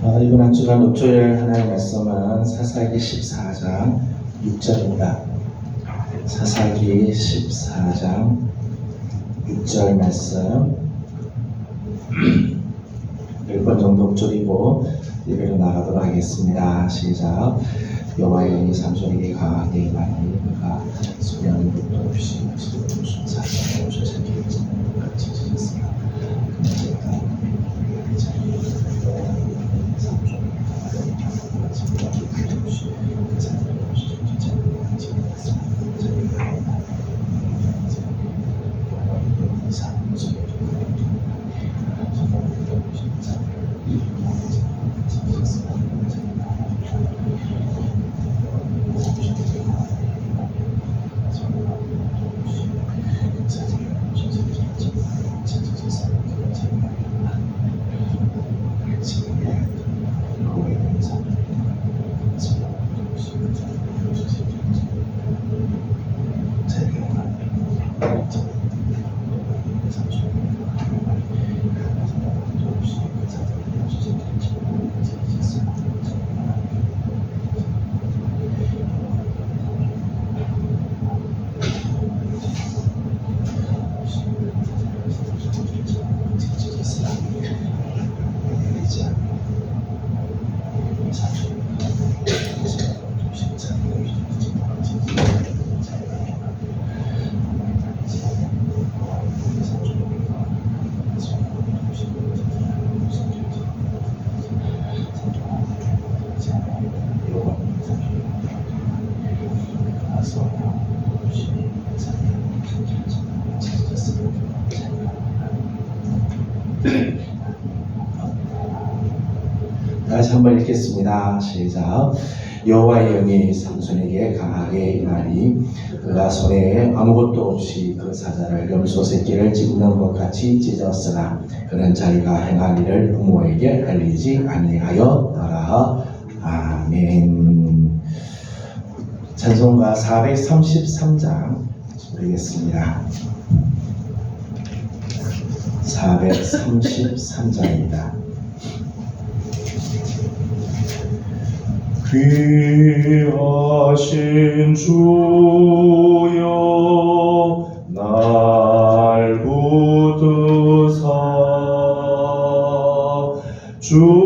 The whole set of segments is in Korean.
이번 한 주간 목요일 하나의 말씀은 사사기 14장 6절입니다. 사사기 14장 6절 말씀 10번 정도 읊조리고 예배로 나가도록 하겠습니다. 시작. 여호와의 영이 삼손에게 강하게 임하니 그가 소리하는 것도 없이 무슨 사람을 오셔서 계획하는 것 같이 지셨으나 다시 한번 읽겠습니다. 시작. 여호와의 영이 삼손에게 강하게 임하니 그가 손에 아무것도 없이 그 사자를 염소 새끼를 찢는 것 같이 찢었으나 그는 자기가 행한 일을 부모에게 알리지 아니하였더라. 아멘. 찬송가 433장 부르겠습니다. 433장입니다. 귀하신 주여 날 붙드사 주께로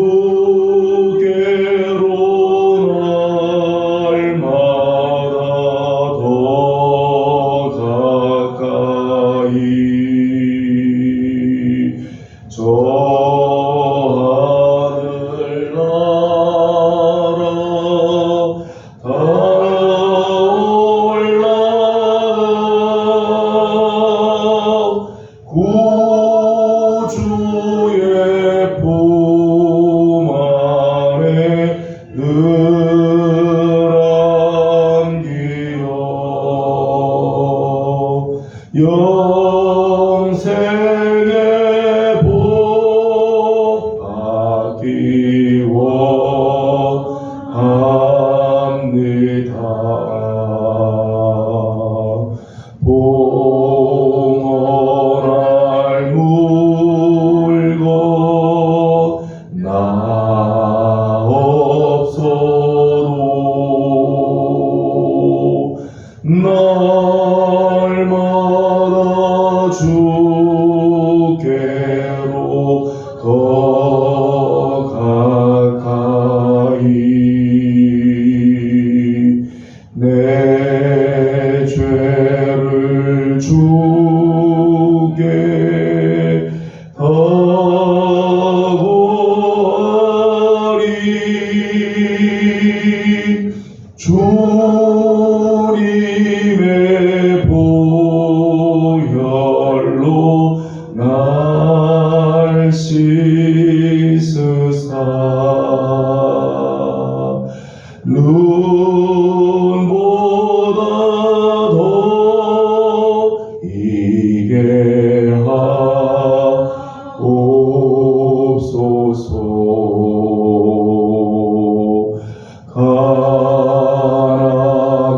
날마다 더 가까이 영생의 복 받기 원합니다. 봉헌할 물건 나 없어도 날마다 주께로 더 가까이 내 죄를 주께 더구하리 주님의 보혈로 날 씻으사 눈보다 더 이게 하옵소서.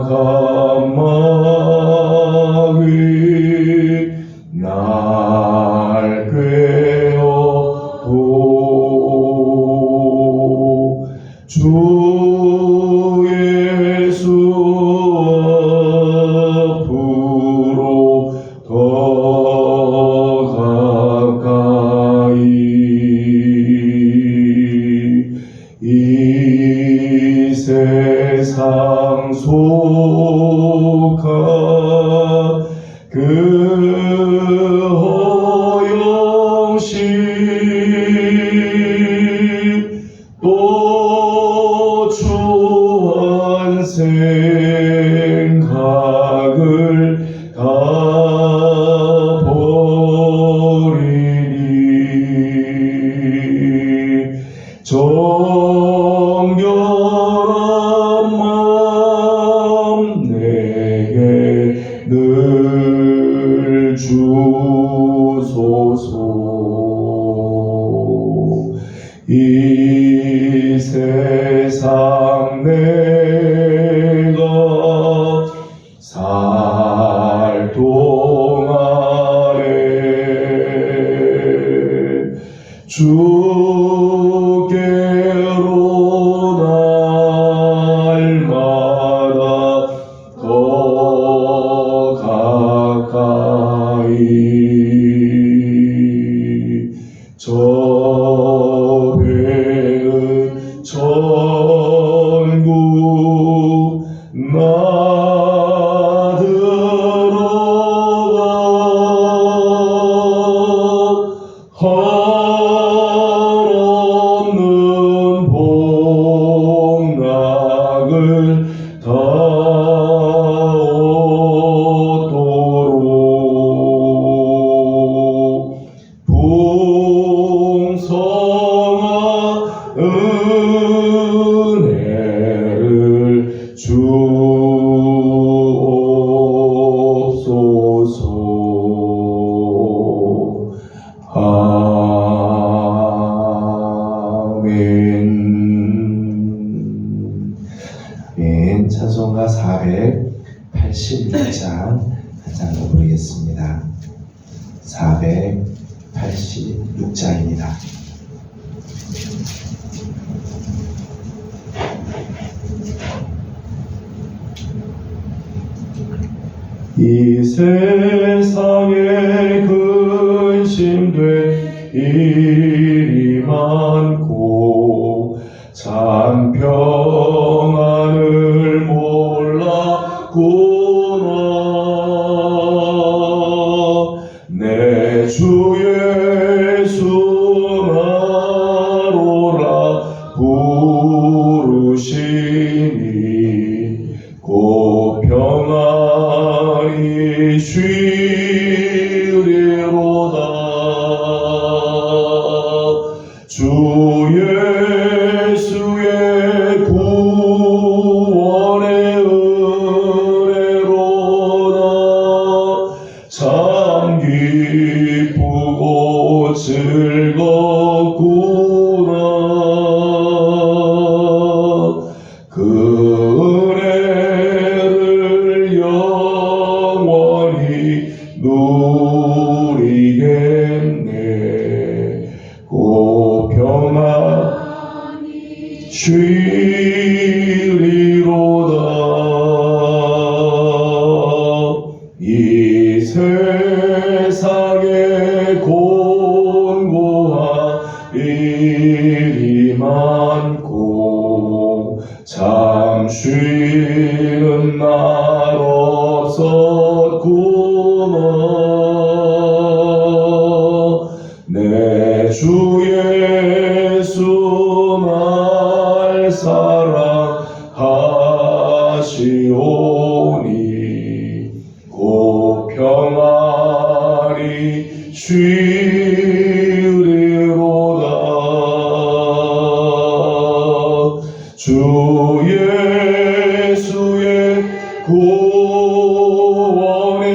간악한 마음이 날 꿰어도 주 예수 앞으로 더 가까이 이 세상 속한 그 허영심 또 추한 생각을 다 버리니 정결한 마음 내게 늘 주소서. 이 세상 내가 살 동안에 주께로 날마다 더 가까이 저 배는 천국 나 들어가 한없는 복락을 다 얻도록 풍성한 은혜를 주옵소서. 아멘. 아멘. 찬송가 486장 한 장 더 부르겠습니다. 486장입니다. 이 세상에 근심된 일이 많고 참 평안을 몰랐구나. 내 주 예수 나로라 부르시니 곧 평안히 쉬리로다. 주 예수의 구원의 은혜로다. 참 기쁘고 즐겁구나. 그 은혜를 영원히 누리겠네. 곧 평안히 쉬리로다. 이 세상에 곤고한 일이 많고 참 쉬는 날 없었구나. 내 주 예수 날 사랑하시오니 곧 평안히 쉬리로다. 주 예수의 구원의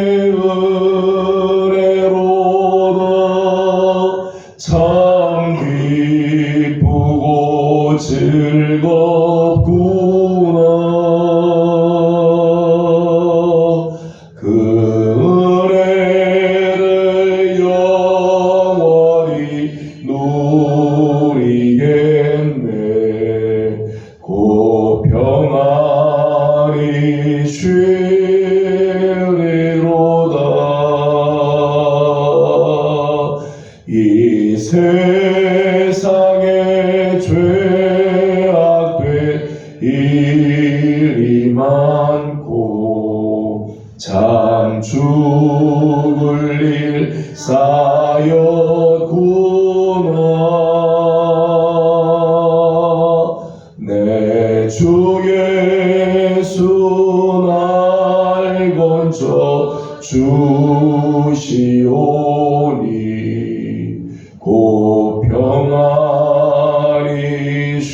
은혜로다. 참 기쁘고 즐겁구나. 그 은혜를 영원히 누리겠네.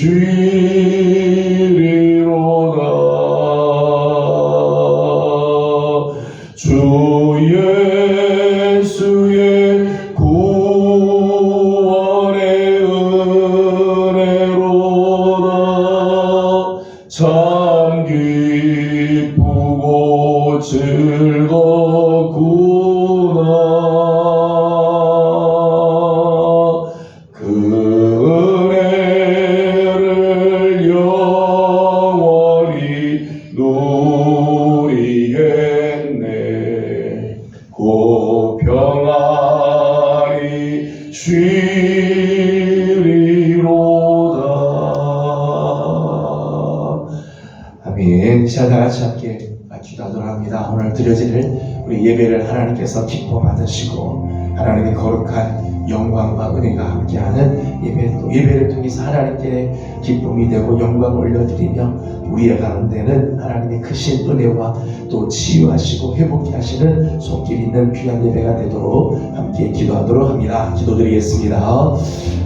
주시리로다. 주 예수의 구원의 은혜로다. 참 기쁘고 즐겁구나. 그 은혜를 영원히 누리겠네. 곧 평안히 쉬리로다. 아멘. 자, 다 같이 함께 기도하도록 합니다. 오늘 드려질 우리 예배를 하나님께서 기뻐 받으시고 하나님의 거룩한 영광과 은혜가 함께하는 예배, 또 예배를 통해서 하나님께 기쁨이 되고 영광을 올려드리며 우리의 가운데는 하나님의 크신 은혜와 또 치유하시고 회복케 하시는 손길 있는 귀한 예배가 되도록 함께 기도하도록 합니다. 기도드리겠습니다.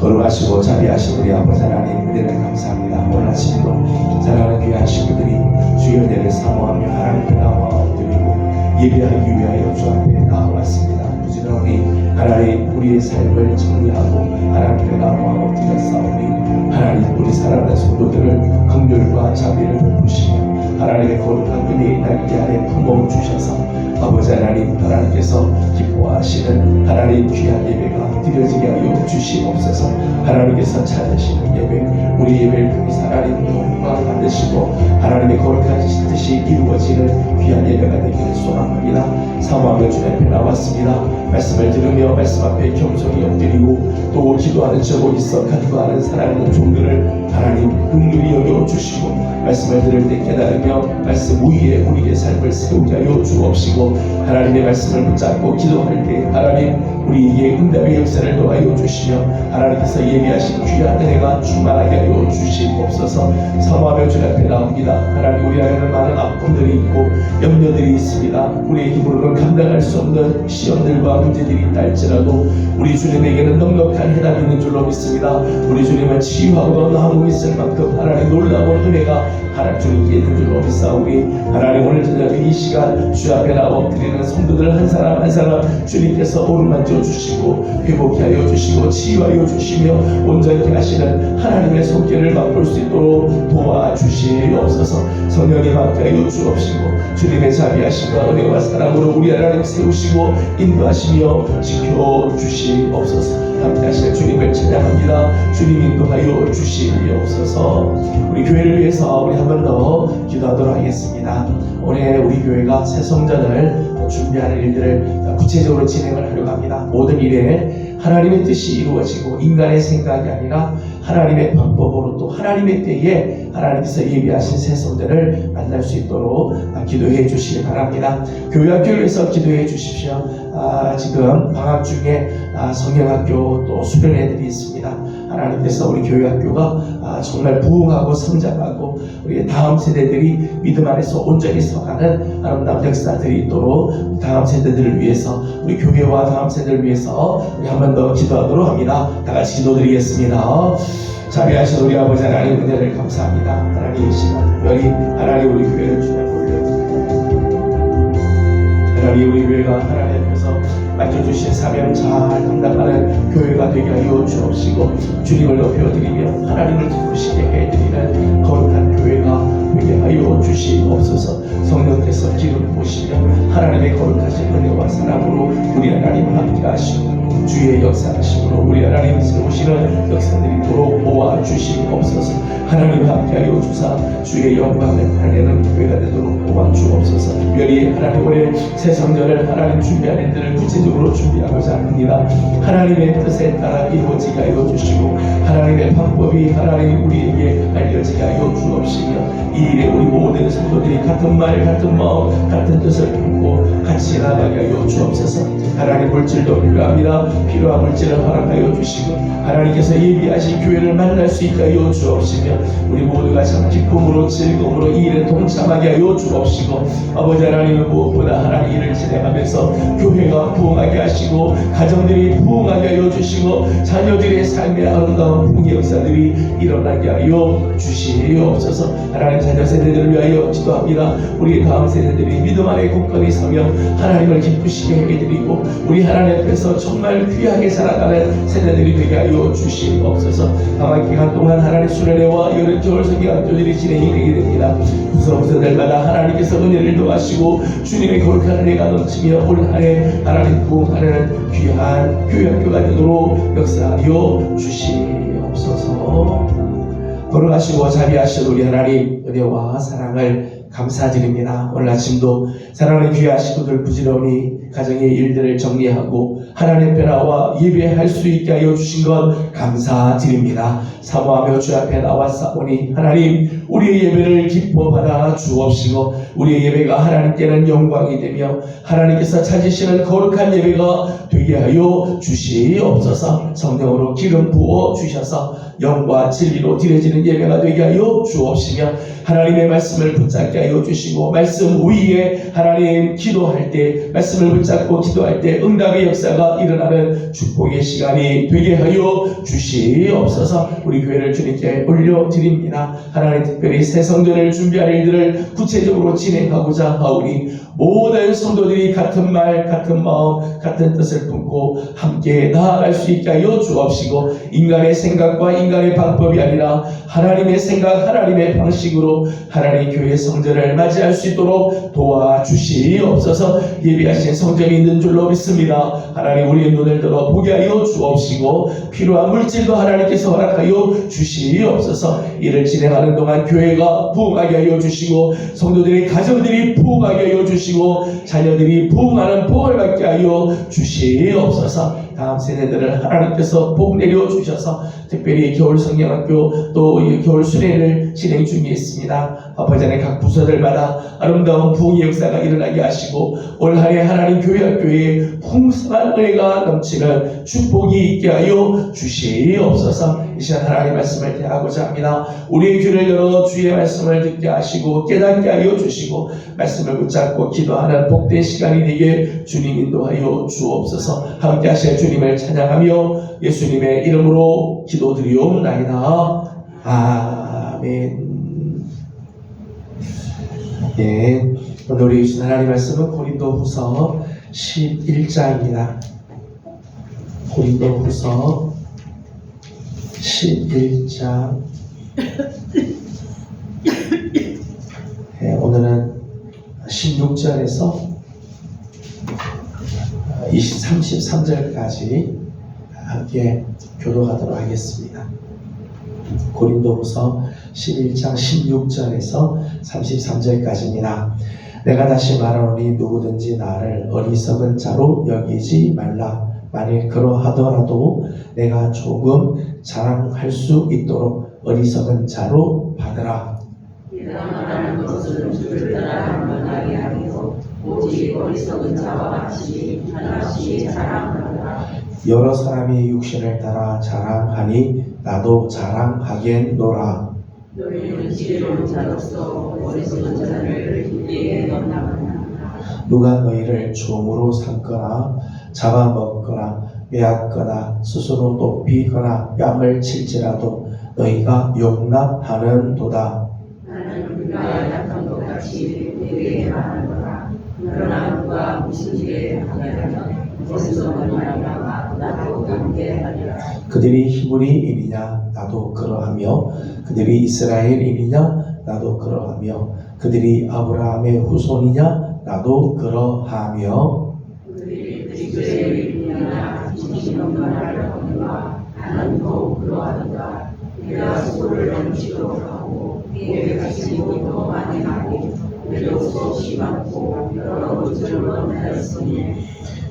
걸어가시고 자비하신 우리 아버지 하나님 은혜를 감사합니다. 오늘 아침도 사랑하는 귀한 식구들이 주의 은혜를 사모하며 하나님 앞에 나와 엎드리고 예배하기 위하여 주 앞에 나와왔습니다. 부지런히 하나님 우리의 삶을 정리하고 하나님 앞에 나와 엎드려 싸우니 하나님 우리 사랑하는 성도들을 긍휼과 자비를 베푸시며 하나님의 거룩한 은혜의 날개 아래 품어 주셔서 아버지 하나님께서 기뻐하시는 하나님 귀한 예배가 드려지게 하여 주시옵소서. 하나님께서 찾으시는 예배, 우리 예배를 통해서 하나님 영광 받으시고 하나님의 거룩한 뜻이 이루어지는 귀한 예배가 되기를 소망합니다. 사모하며 주님 앞에 나왔습니다. 말씀을 들으며 말씀 앞에 겸손히 엎드리고 또 기도하는 저고 있어 간구하는 사랑하는 종들을 하나님 긍휼히 여겨주시고 말씀을 들을 때 깨달으며 말씀 위에 우리의 삶을 세우게 하여 주옵시고 하나님의 말씀을 붙잡고 기도할 때 하나님 우리에게 응답의 역사를 더하여 주시며 하나님께서 예비하신 귀한 은혜가 충만하게 하여 주시옵소서. 사모하며 주님 앞에 나옵니다. 하나님 우리 안에는 많은 아픔들이 있고 염려들이 있습니다. 우리의 힘으로는 감당할 수 없는 시험들과 문제들이 있다 할지라도 우리 주님에게는 넉넉한 해답이 있는 줄로 믿습니다. 우리 주님은 치유하고 나무 있을 만큼 하나님 놀라운 은혜가 하나님 주님께 있는 줄로 믿사오니 하나님 오늘 저녁 이 시간 주 앞에 나와 엎드리는 성도들 한 사람 한 사람 주님께서 오르만져 주시고 회복케 하여 주시고 치유하여 주시며 온전히 하시는 하나님의 손길을 맛볼 수 있도록 도와주시옵소서. 성령님 함께하여 주옵시고 주님의 자비하심과 은혜와 사랑으로 우리 하나님 세우시고 인도하시며 지켜주시옵소서. 함께하시는 주님을 찬양합니다. 주님 인도하여 주시옵소서. 우리 교회를 위해서 우리 한 번 더 기도하도록 하겠습니다. 올해 우리 교회가 새 성전을 준비하는 일들을 구체적으로 진행을 하려고 합니다. 모든 일에 하나님의 뜻이 이루어지고 인간의 생각이 아니라 하나님의 방법으로 또 하나님의 때에 하나님께서 예비하신 새 성전을 만날 수 있도록 기도해 주시기 바랍니다. 교회 학교를 위해서 기도해 주십시오. 지금 방학 중에 성경학교 또 수련 애들이 있습니다. 하나님께서 우리 교회 학교가 정말 부흥하고 성장하고 우리 다음 세대들이 믿음 안에서 온전히 서가는 아름다운 역사들이 있도록 다음 세대들을 위해서 우리 교회와 다음 세대를 위해서 우리 한 번 더 기도하도록 합니다. 다 같이 기도드리겠습니다. 자비하신 우리 아버지 하나님 은혜를 감사합니다. 하나님 이 시간 특별히 하나님 우리 교회를 주님 올려드립니다. 하나님 우리 교회가 하나님 앞에서 맡겨주신 사명 잘 감당하는 교회가 되게 하여 주옵시고 주님을 높여드리며 하나님을 기쁘시게 해드리는 거룩한 교회가 되게 하여 주시옵소서. 성령께서 기름 부으시며 하나님의 거룩하신 은혜와 사랑으로 우리 하나님 함께 하시고 주의 역사하심으로 우리 하나님 세우시는 역사들이 도록 모아주시옵소서. 하나님 함께하여 주사 주의 영광을 나타내는 교회가 되도록 도와주옵소서. 특별히 하나님 올해 새 성전을 하나님 준비하는 일들을 구체적으로 준비하고자 합니다. 하나님의 뜻에 따라 이루어지게 하여 주시고 하나님의 방법이 하나님 우리에게 알려지게 하여 주옵시며 이 일에 우리 모든 성도들이 같은 말 같은 마음 같은 뜻을 품고 같이 나가게 하여 주옵소서. 하나님 물질도 필요합니다. 필요한 물질을 허락하여 주시고 하나님께서 예비하신 교회를 만날 수 있게 하여 주옵시며 우리 모두가 참 기쁨으로 즐거움으로 이 일에 동참하게 하여 주옵시고 아버지 하나님은 무엇보다 하나님 일을 진행하면서 교회가 부흥하게 하시고 가정들이 부흥하게 하여 주시고 자녀들의 삶의 아름다운 부흥의 역사들이 일어나게 하여 주시옵소서. 하나님 자녀 세대들을 위하여 기도합니다. 우리 다음 세대들이 믿음 안에 굳건히 서며 하나님을 기쁘시게 하게 드리고 우리 하나님 앞에서 정말 귀하게 살아가는 세대들이 되게 하여 주시옵소서. 아마 기간 동안 하나님 수련회와 여름 겨울 성경학교들이 진행이 되게 됩니다. 부서부서들마다 하나님께서 은혜를 더하시고 주님의 거룩한 은혜가 넘치며 올 한해 하나님 부흥하는 귀한 교회학교가 되도록 역사하여 주시옵소서. 걸어가시고 자비하신 우리 하나님 은혜와 사랑을 감사드립니다. 오늘 아침도 사랑하는 귀한 식구들 부지런히 가정의 일들을 정리하고 하나님 앞에 나와 예배할 수 있게 하여 주신 것 감사드립니다. 사모하며 주 앞에 나왔사오니 하나님 우리의 예배를 기뻐 받아 주옵시고 우리의 예배가 하나님께는 영광이 되며 하나님께서 찾으시는 거룩한 예배가 되게 하여 주시옵소서. 성령으로 기름 부어 주셔서 영과 진리로 드려지는 예배가 되게 하여 주옵시며 하나님의 말씀을 붙잡게 하여 주시고 말씀 위에 하나님 기도할 때 말씀을 붙잡고 기도할 때 응답의 역사가 일어나는 축복의 시간이 되게 하여 주시옵소서. 우리 교회를 주님께 올려드립니다. 하나님 특별히 새 성전을 준비할 일들을 구체적으로 진행하고자 하오니 모든 성도들이 같은 말 같은 마음 같은 뜻을 품고 함께 나아갈 수 있게 하여 주옵시고 인간의 생각과 인간의 방법이 아니라 하나님의 생각 하나님의 방식으로 하나님 교회 성전을 맞이할 수 있도록 도와주시옵소서. 예비하신 성전이 있는 줄로 믿습니다. 하나님 우리의 눈을 들어 보게 하여 주옵시고 필요한 물질도 하나님께서 허락하여 주시옵소서. 이를 진행하는 동안 교회가 부흥하게 하여 주시고 성도들의 가정들이 부흥하게 하여 주시고 자녀들이 부흥하는 복을 받게 하여 주시옵소서. 다음 세대들을 하나님께서 복 내려 주셔서 특별히 겨울 성경학교 또 겨울 수련회를 진행 중에 있습니다. 아버지 하나님 각 부서들마다 아름다운 부흥의 역사가 일어나게 하시고 올 한해 하나님 교회학교에 풍성한 은혜가 넘치는 축복이 있게 하여 주시옵소서. 이 시간 하나님의 말씀을 대하고자 합니다. 우리의 귀를 열어 주의 말씀을 듣게 하시고 깨닫게 하여 주시고 말씀을 붙잡고 기도하는 복된 시간이 되게 주님 인도하여 주옵소서. 함께 하실 주님을 찬양하며 예수님의 이름으로 기도드리옵나이다. 아멘. 예, 오늘 우리 주신 하나님 말씀은 고린도후서 11장입니다. 고린도후서 11장. 예, 오늘은 16절에서 33절까지 함께 교도하도록 하겠습니다. 고린도후서 11장 16절에서 33절까지입니다. 내가 다시 말하노니 누구든지 나를 어리석은 자로 여기지 말라. 만일 그러하더라도 내가 조금 자랑할 수 있도록 어리석은 자로 받으라. 내가 말하는 것은 주를 따라 말하게 하리요 오직 어리석은 자와 같이 하나씩 자랑하라. 여러 사람이 육신을 따라 자랑하니 나도 자랑하겠노라. 너희는 지혜로운 자로서 어리석은 자를 기쁘게 넘나가나. 누가 너희를 종으로 삼거나 잡아먹거나 빼앗거나 스스로 높이거나 뺨을 칠지라도 너희가 용납하는도다. 나는 누가 약한 것 같이 내게 말하노라. 그러나 누가 무슨 일에 하냐면 어리석은 말이라 나도 함께 하리라. 그들이 히브리인이냐 나도 그러하며 그들이 이스라엘인이냐 나도 그러하며 그들이 아브라함의 후손이냐 나도 그러하며 그들이 이스라엘이냐 진실한 말을 하는가 나는 그러하는가. 내가 소를 넘치도록 하고 내가 지고도 많이 하고 내도 수없이 많고 여러 것을 원하였으니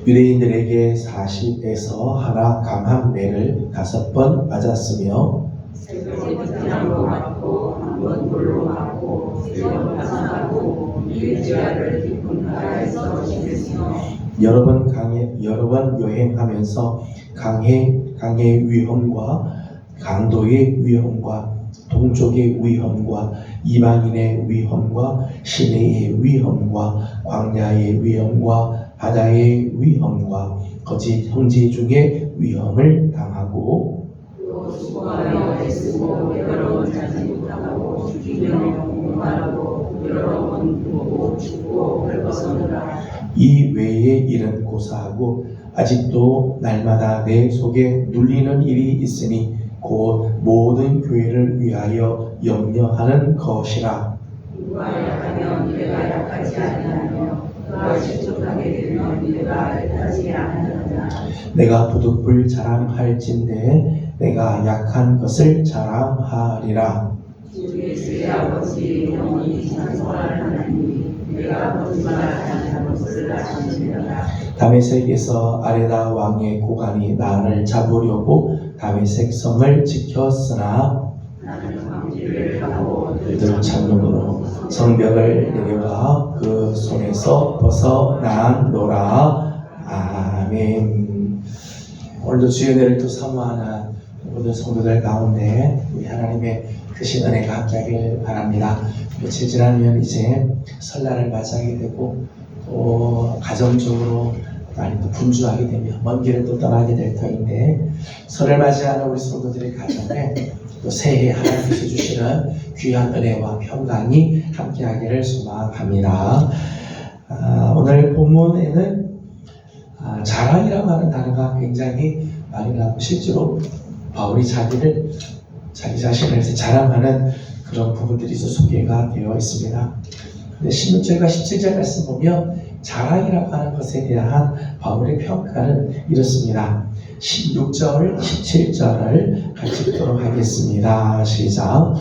유대인들에게 40에서 하나 강한 매를 5번 맞았으며 새벽에 것 같고 먼 돌로 하고 세번 파산하고 일지하를 깊은 바다에서 지냈으며 여러 번 여행하면서 강의 위험과 강도의 위험과 동족의 위험과 이방인의 위험과 시내의 위험과 광야의 위험과 바다의 위험과 거짓 형제 중에 위험을 당하고 또 수고하여 애쓰고 여러 번 자진하고 주기며 공부하고 여러 번 보고 죽고 헐벗어느라 이 외의 일은 고사하고 아직도 날마다 내 속에 눌리는 일이 있으니 곧 모든 교회를 위하여 염려하는 것이라. 누가 약하면 내가 약하지 아니하며 누가 실족하게 되면 내가 약하지 아니하느냐 내가 부득불 자랑할진대 내가 약한 것을 자랑하리라. 주 예수의 아버지 영원히 찬송할 하나님이 내가 거짓말하지 아니하는 것을 아시느니라. 다메섹에서 아레다 왕의 고관이 나를 잡으려고 다메섹 성을 지켰으나 나는 광지를 하고 그들 창문으로 성벽을 내려가 그 손에서 벗어나노라. 아멘. 오늘도 주의 은혜를 또 사모하는 모든 성도들 가운데 우리 하나님의 크신 은혜가 함께하길 바랍니다. 며칠 지나면 이제 설날을 맞이하게 되고 또 가정적으로 많이 또 분주하게 되며 먼 길을 또 떠나게 될 터인데 설을 맞이하는 우리 성도들의 가정에 또 새해 하나님께서 주시는 귀한 은혜와 평강이 함께하기를 소망합니다. 오늘 본문에는 자랑이라고 하는 단어가 굉장히 많이 나오고 실제로 바울이 자기 자신을 자랑하는 그런 부분들이 소개가 되어 있습니다. 근데 16절과 17절 말씀 보면 자랑이라고 하는 것에 대한 바울의 평가는 이렇습니다. 16절, 17절을 같이 읽도록 하겠습니다. 시작.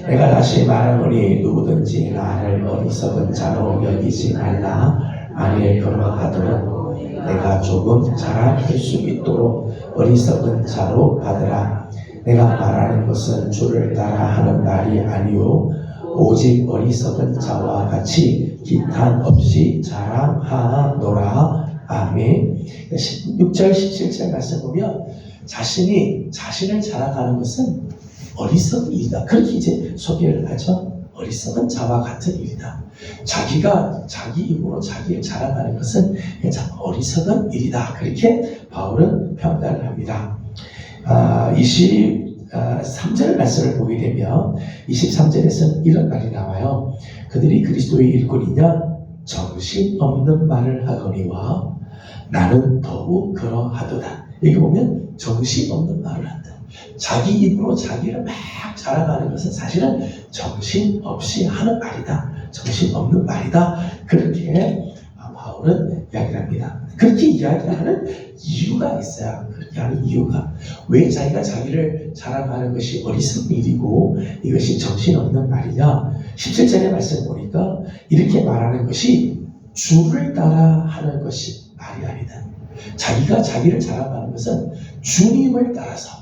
내가 다시 말하노니 누구든지 나를 어리석은 자로 여기지 말라. 만일 그러하더라도 내가 조금 자랑할 수 있도록 어리석은 자로 받으라. 내가 말하는 것은 주를 따라 하는 말이 아니오 오직 어리석은 자와 같이 기탄 없이 자랑하노라. 아멘. 16절 17절 말씀 보면 자신을 자랑하는 것은 어리석은 일이다. 그렇게 이제 소개를 하죠. 어리석은 자와 같은 일이다. 자기가 자기 입으로 자기를 자랑하는 것은 참 어리석은 일이다. 그렇게 바울은 평가를 합니다. 23절 말씀을 보게 되면 23절에서는 이런 말이 나와요. 그들이 그리스도의 일꾼이냐 정신없는 말을 하거니와 나는 더욱 그러하도다. 여기 보면 정신없는 말을 한다. 자기 입으로 자기를 막 자랑하는 것은 사실은 정신없이 하는 말이다. 정신없는 말이다. 그렇게 바울은 이야기를 합니다. 그렇게 이야기하는 이유가 있어요. 그렇게 하는 이유가 왜 자기가 자기를 자랑하는 것이 어리석은 일이고 이것이 정신없는 말이냐. 17절의 말씀 보니까 이렇게 말하는 것이 주를 따라 하는 것이 말이 아니다. 자기가 자기를 자랑하는 것은 주님을 따라서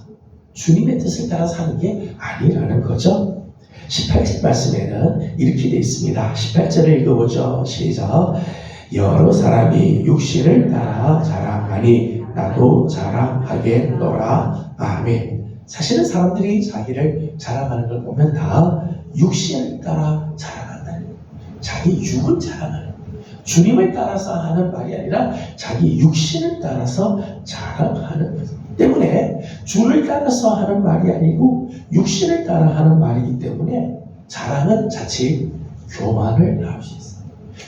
주님의 뜻을 따라서 하는 게 아니라는 거죠. 18절 말씀에는 이렇게 되어 있습니다. 18절을 읽어보죠. 시작. 여러 사람이 육신을 따라 자랑하니 나도 자랑하겠노라. 아멘. 사실은 사람들이 자기를 자랑하는 걸 보면 다 육신을 따라 자랑한다. 자기 육을 자랑하는 주님을 따라서 하는 말이 아니라 자기 육신을 따라서 자랑하는 것 때문에 주를 따라서 하는 말이 아니고 육신을 따라 하는 말이기 때문에 자랑은 자칫 교만을 낳을 수 있어요.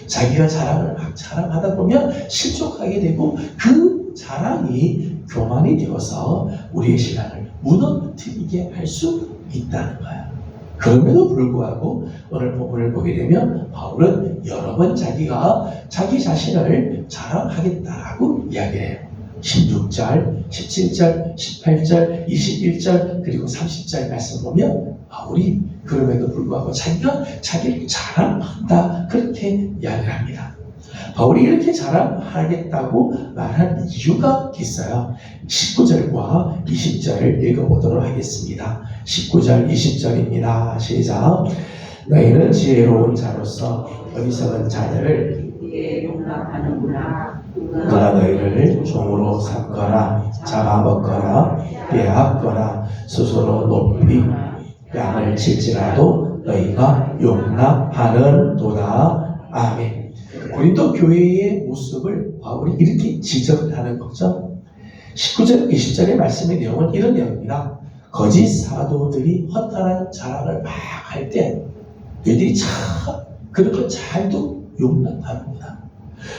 자기가 자랑을 막 자랑하다 보면 실족하게 되고 그 자랑이 교만이 되어서 우리의 신앙을 무너뜨리게 할 수 있다는 거예요. 그럼에도 불구하고 오늘 본문을 보게 되면 바울은 여러 번 자기가 자기 자신을 자랑하겠다라고 이야기해요. 16절, 17절, 18절, 21절 그리고 30절 말씀 보면 바울이 그럼에도 불구하고 자기가 자기를 자랑한다 그렇게 이야기를 합니다. 바울이 이렇게 자랑하겠다고 말한 이유가 있어요. 19절과 20절을 읽어보도록 하겠습니다. 19절 20절입니다. 시작. 너희는 지혜로운 자로서 어리석은 자들을 이에 용납하는구나. 그가 너희를 종으로 삼거나 잡아먹거나 빼앗거나 스스로 높이 양을 칠지라도 너희가 용납하는도다. 아멘. 고린도 교회의 모습을 바울이 이렇게 지적하는 거죠. 19절, 20절의 말씀의 내용은 이런 내용입니다. 거짓 사도들이 허탄한 자랑을 막 할 때 너희들이 참 그런 거 잘도 용납하는구나.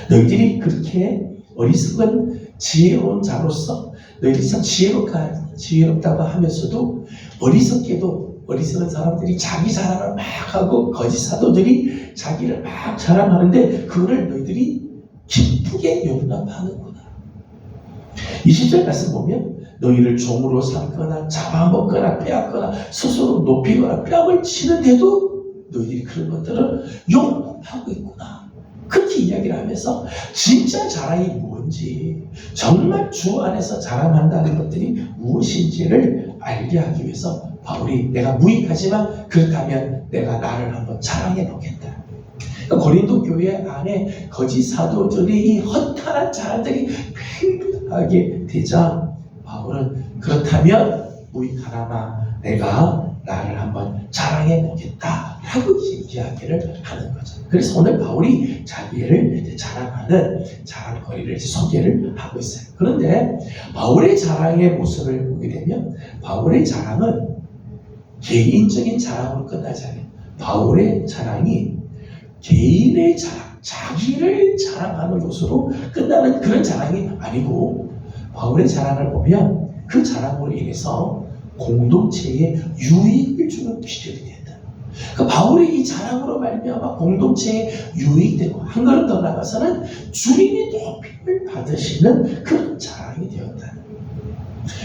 너희들이 그렇게 어리석은 지혜로운 자로서 너희들이 참 지혜롭다고 하면서도 어리석은 사람들이 자기 자랑을 막 하고 거짓 사도들이 자기를 막 자랑하는데 그거를 너희들이 기쁘게 용납하는구나. 20절 말씀 보면 너희를 종으로 삼거나 잡아먹거나 빼앗거나 스스로 높이거나 뺨을 치는데도 너희들이 그런 것들을 용납하고 있구나. 그렇게 이야기를 하면서 진짜 자랑이 뭔지, 정말 주 안에서 자랑한다는 것들이 무엇인지를 알게 하기 위해서 바울이 내가 무익하지만 그렇다면 내가 나를 한번 자랑해 보겠다. 그러니까 고린도 교회 안에 거짓 사도들의 이 허탄한 자랑들이 팽팽하게 되자 바울은 그렇다면 무익하나마 내가 나를 한번 자랑해 보겠다라고 이야기를 하는 거죠. 그래서 오늘 바울이 자기를 자랑하는 자랑거리를 소개를 하고 있어요. 그런데 바울의 자랑의 모습을 보게 되면 바울의 자랑은 개인적인 자랑으로 끝나지 않아요. 바울의 자랑이 개인의 자랑, 자기를 자랑하는 것으로 끝나는 그런 자랑이 아니고 바울의 자랑을 보면 그 자랑으로 인해서 공동체에 유익을 주는 기절이 된다. 그러니까 바울의 이 자랑으로 말미암아 공동체에 유익되고 한 걸음 더 나가서는 주님의 높임을 받으시는 그런 자랑이 되었다.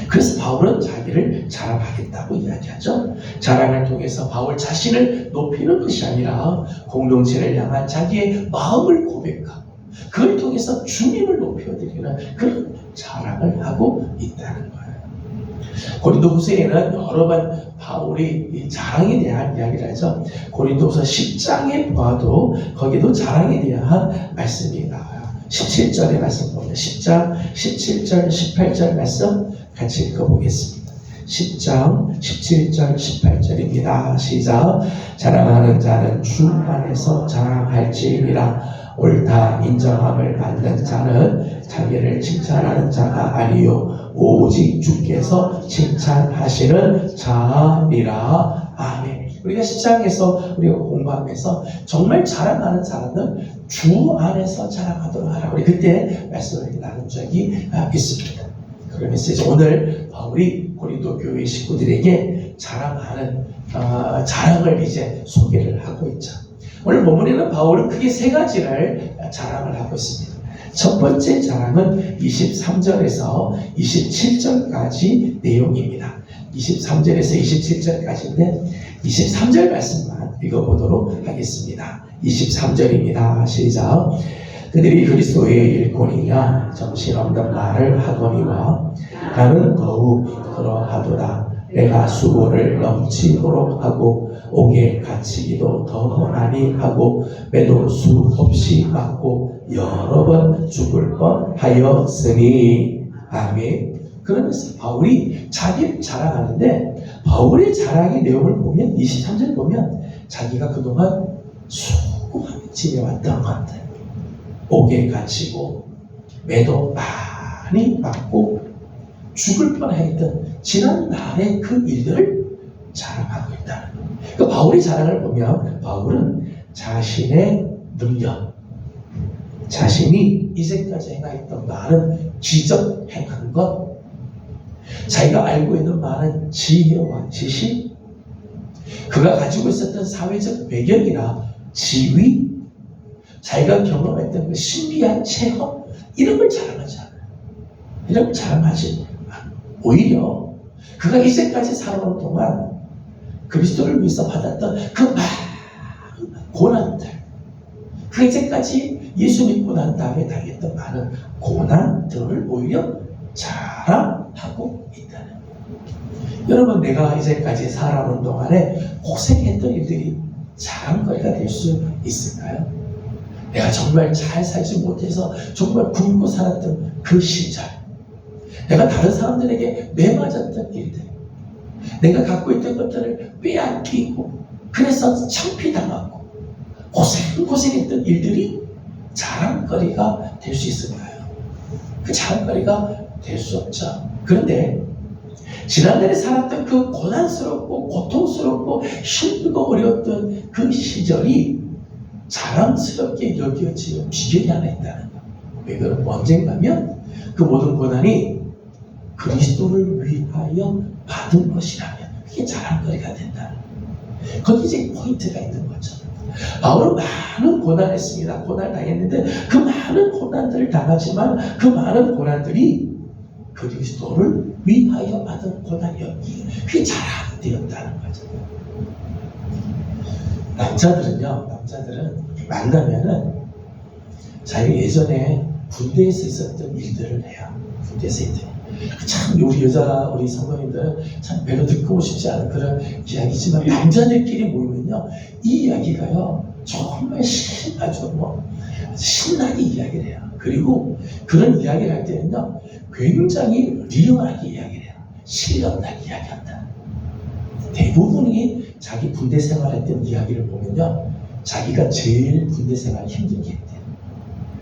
그래서 바울은 자기를 자랑하겠다고 이야기하죠. 자랑을 통해서 바울 자신을 높이는 것이 아니라 공동체를 향한 자기의 마음을 고백하고 그걸 통해서 주님을 높여드리는 그런 자랑을 하고 있다는 거예요. 고린도후서에는 여러 번 바울이 이 자랑에 대한 이야기를 하죠. 고린도후서 10장에 보아도 거기도 자랑에 대한 말씀이 나와요. 17절의 말씀 보면 10장 17절 18절 말씀 같이 읽어보겠습니다. 10장 17절 18절입니다. 시작. 자랑하는 자는 주 안에서 자랑할지니라. 옳다 인정함을 받는 자는 자기를 칭찬하는 자가 아니요 오직 주께서 칭찬하시는 자니라. 아멘. 우리가 10장에서 우리가 공부하면서 정말 자랑하는 자는 주 안에서 자랑하도록 하라. 우리 그때 말씀을 나눈 적이 있습니다. 그러면서 이제 오늘 바울이 고린도 교회 식구들에게 자랑하는 자랑을 이제 소개를 하고 있죠. 오늘 본문에는 바울은 크게 세 가지를 자랑을 하고 있습니다. 첫 번째 자랑은 23절에서 27절까지 내용입니다. 23절에서 27절까지인데 23절 말씀만 읽어보도록 하겠습니다. 23절입니다. 시작. 그들이 그리스도의 일꾼이냐 정신없는 말을 하거니와 나는 더욱 그러하도다. 내가 수고를 넘치도록 하고 옥에 갇히기도 더 많이 하고 매도 수 없이 맞고 여러 번 죽을 뻔하였으니. 아멘. 그러면서 바울이 자기를 자랑하는데 바울의 자랑의 내용을 보면 23절 보면 자기가 그동안 수고하며 지내왔던 것들, 옥에 갇히고 매도 많이 맞고 죽을 뻔했던 지난 날의 그 일들을 자랑하고 있다는 거예요. 그러니까 바울의 자랑을 보면 바울은 자신의 능력, 자신이 이제까지 행하였던 많은 기적 행한 것, 자기가 알고 있는 많은 지혜와 지식, 그가 가지고 있었던 사회적 배경이나 지위, 자기가 경험했던 그 신비한 체험, 이런 걸 자랑하지 않아요. 이런 걸 자랑하지 않아요. 오히려 그가 이제까지 살아온 동안 그리스도를 위해서 받았던 그 많은 고난들, 그 이제까지 예수 믿고 난 다음에 당했던 많은 고난들을 오히려 자랑하고 있다는 거예요. 여러분, 내가 이제까지 살아오는 동안에 고생했던 일들이 자랑거리가 될 수 있을까요? 내가 정말 잘 살지 못해서 정말 굶고 살았던 그 시절, 내가 다른 사람들에게 매맞았던 일들, 내가 갖고 있던 것들을 빼앗기고 그래서 창피당하고 고생했던 일들이 자랑거리가 될 수 있을까요? 그 자랑거리가 될 수 없죠. 그런데 지난날에 살았던 그 고난스럽고 고통스럽고 힘들고 어려웠던 그 시절이 자랑스럽게 여겨지는 비결이 하나 있다는 거예요. 왜 그럼 언젠가면 그 모든 고난이 그리스도를 위하여 받은 것이라면 그게 자랑거리가 된다는 거예요. 거기 이제 포인트가 있는 거죠. 바울은 많은 고난을 했습니다. 고난을 당했는데 그 많은 고난들을 당하지만 그 많은 고난들이 그리스도를 위하여 받은 고난이었기에 그게 자랑이 되었다는 거죠. 남자들은 만나면은 자기가 예전에 군대에서 있었던 일들을 해요. 군대에서 있던 참 우리 성도님들은 참 별로 듣고 싶지 않은 그런 이야기지만 남자들끼리 모이면요 이 이야기가요 정말 아주 신나게 이야기를 해요. 그리고 그런 이야기를 할 때는요 굉장히 리얼하게 이야기를 해요. 실력나게 이야기한다. 대부분이 자기 군대 생활했던 이야기를 보면요 자기가 제일 군대 생활 힘들게 했대요.